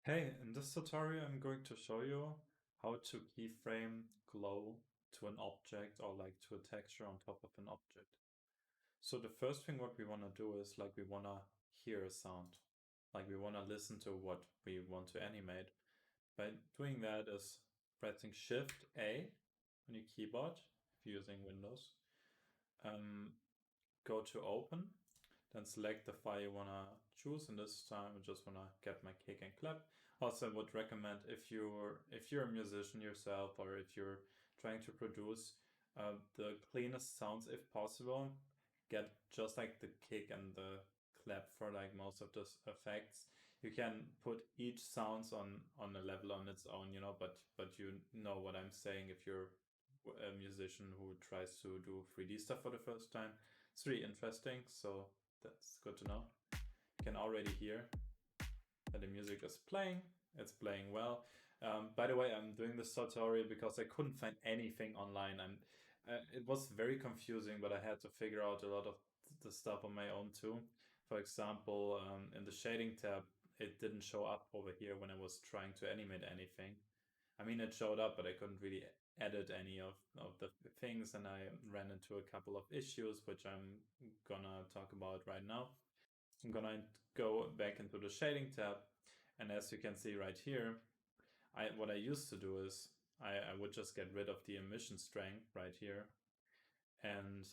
Hey, in this tutorial I'm going to show you how to keyframe glow to an object or like to a texture on top of an object. So the first thing what we want to do is like we want to hear a sound. Like we want to listen to what we want to animate. By doing that is pressing Shift A on your keyboard if you're using Windows. Go to open, then select the file you wanna choose, and this time I just wanna get my kick and clap. Also, I would recommend if you're a musician yourself or if you're trying to produce the cleanest sounds if possible, get just like the kick and the clap for like most of those effects. You can put each sounds on a level on its own, but you know what I'm saying if you're a musician who tries to do 3D stuff for the first time. It's really interesting, so that's good to know. You can already hear that the music is playing. It's playing well. By the way, I'm doing this tutorial because I couldn't find anything online. It was very confusing, but I had to figure out a lot of the stuff on my own too. For example, in the shading tab, it didn't show up over here when I was trying to animate anything. I mean, it showed up, but I couldn't really edit any of the things, and I ran into a couple of issues, which I'm gonna talk about right now. I'm gonna go back into the shading tab, and as you can see right here, what I used to do is I would just get rid of the emission strength right here, and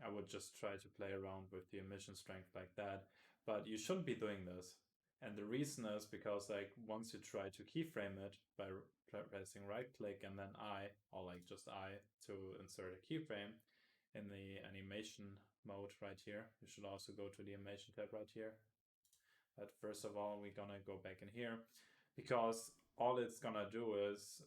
I would just try to play around with the emission strength like that. But you shouldn't be doing this. And the reason is because like once you try to keyframe it by pressing right click and then I, or like just I to insert a keyframe in the animation mode right here, you should also go to the animation tab right here. But first of all, we're gonna go back in here because all it's gonna do is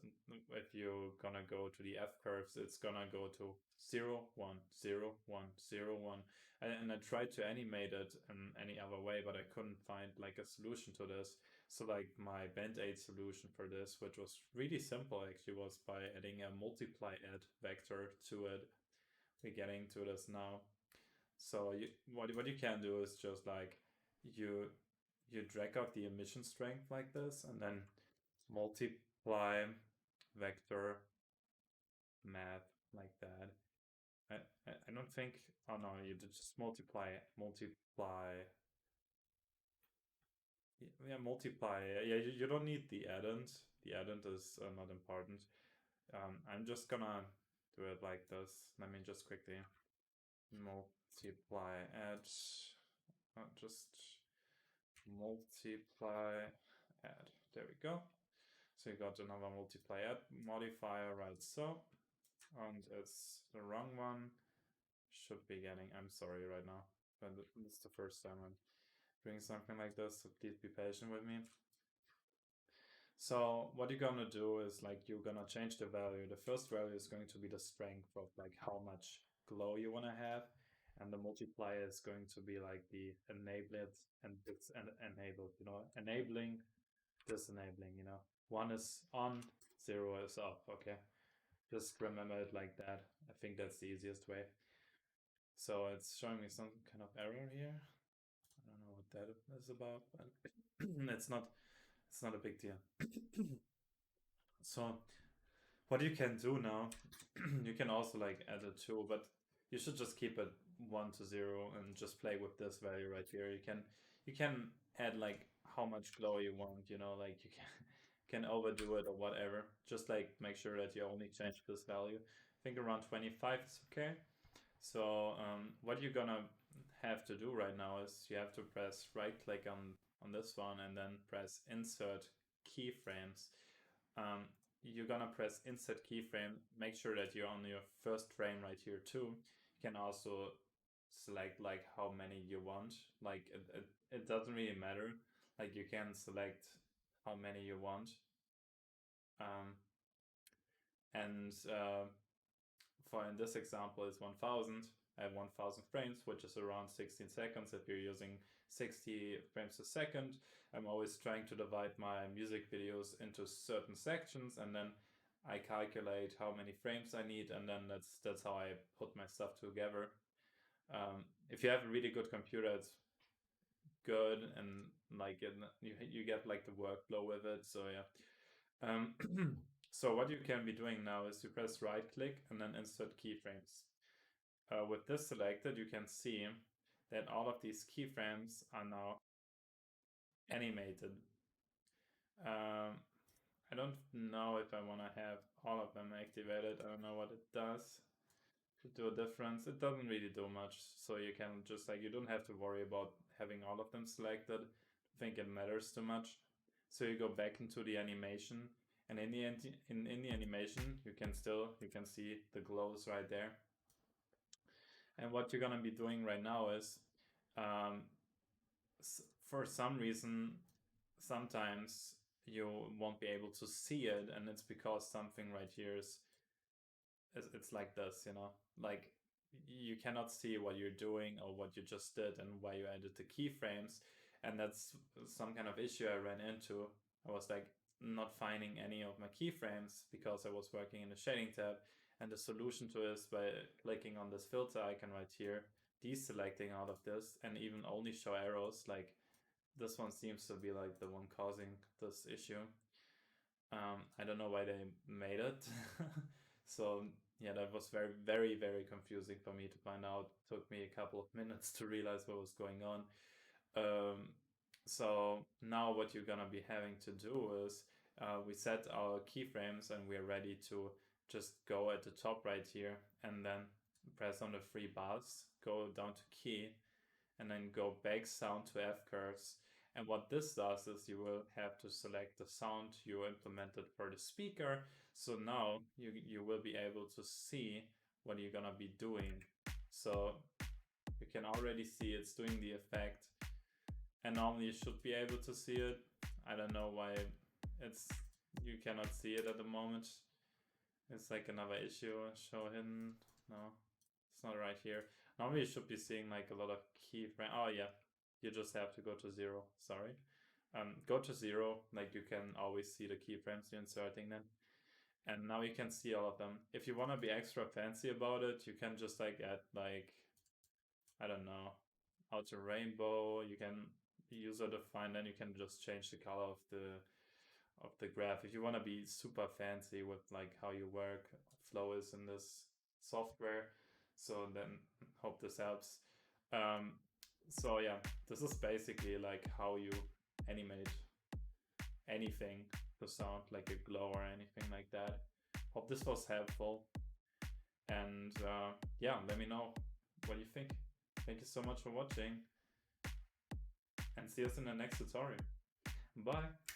if you're gonna go to the F curves, it's gonna go to 0, 1, 0, 1, 0, 1. And I tried to animate it in any other way, but I couldn't find like a solution to this. So like my band-aid solution for this, which was really simple actually, was by adding a multiply add vector to it. We're getting to this now. So what you can do is just like you you drag out the emission strength like this and then multiply vector math like that. I don't think, oh no, you just multiply, yeah, multiply. Yeah, you don't need the addend. The addend is not important. I'm just gonna do it like this. Let me just quickly multiply add, just multiply add. There we go. So you got another multiply add modifier, right? So, and it's the wrong one. Should be getting, I'm sorry right now, but it's the first time I'm doing something like this, so please be patient with me. So what you're gonna do is like you're gonna change the value. The first value is going to be the strength of like how much glow you wanna have, and the multiplier is going to be like the enabled and enabled, enabling, disenabling, One is on, 0 is off, okay? Just remember it like that. I think that's the easiest way. So it's showing me some kind of error here. I don't know what that is about, but it's not a big deal. So what you can do now, you can also like add a 2, but you should just keep it 1 to 0 and just play with this value right here. You can add like how much glow you want, like you can overdo it or whatever. Just like make sure that you only change this value. I think around 25 is okay. So what you're gonna have to do right now is you have to press right click on this one and then press insert keyframes. You're gonna press insert keyframe. Make sure that you're on your first frame right here too. You can also select like how many you want. Like it doesn't really matter. Like you can select how many you want. Um, and for in this example is 1000. I have 1000 frames, which is around 16 seconds if you're using 60 frames a second. I'm always trying to divide my music videos into certain sections, and then I calculate how many frames I need, and then that's how I put my stuff together. If you have a really good computer, it's good, and like you get like the workflow with it. So yeah. So what you can be doing now is you press right click and then insert keyframes. With this selected, you can see that all of these keyframes are now animated. I don't know if I want to have all of them activated. I don't know what it does to do a difference. It doesn't really do much, so you can just like, you don't have to worry about having all of them selected. I think it matters too much. So you go back into the animation, and in the animation you can see the glows right there. And what you're gonna be doing right now is, um, for some reason, sometimes you won't be able to see it, and it's because something right here is it's like this, like you cannot see what you're doing or what you just did and why you added the keyframes. And that's some kind of issue I ran into. I was like not finding any of my keyframes because I was working in the shading tab, and the solution to this, by clicking on this filter icon right here, deselecting all of this and even only show arrows. Like this one seems to be like the one causing this issue. I don't know why they made it. So yeah, that was very, very, very confusing for me to find out. It took me a couple of minutes to realize what was going on. So now what you're gonna be having to do is, we set our keyframes and we're ready to just go at the top right here and then press on the three bars, go down to key, and then go back sound to F curves. And what this does is you will have to select the sound you implemented for the speaker. So now you will be able to see what you're gonna be doing. So you can already see it's doing the effect, and normally you should be able to see it. I don't know why you cannot see it at the moment. It's like another issue. Show hidden. No, it's not right here. Normally you should be seeing like a lot of keyframe. Oh yeah, you just have to go to 0. Sorry. Go to 0. Like you can always see the keyframes you're inserting them. And now you can see all of them. If you want to be extra fancy about it, you can just like add like, I don't know, outer rainbow. You can user define, then you can just change the color of the graph. If you want to be super fancy with like how you work flow is in this software. So then hope this helps. So yeah, this is basically like how you animate anything to sound like a glow or anything like that. Hope this was helpful. And yeah, let me know what you think. Thank you so much for watching, and see us in the next tutorial. Bye.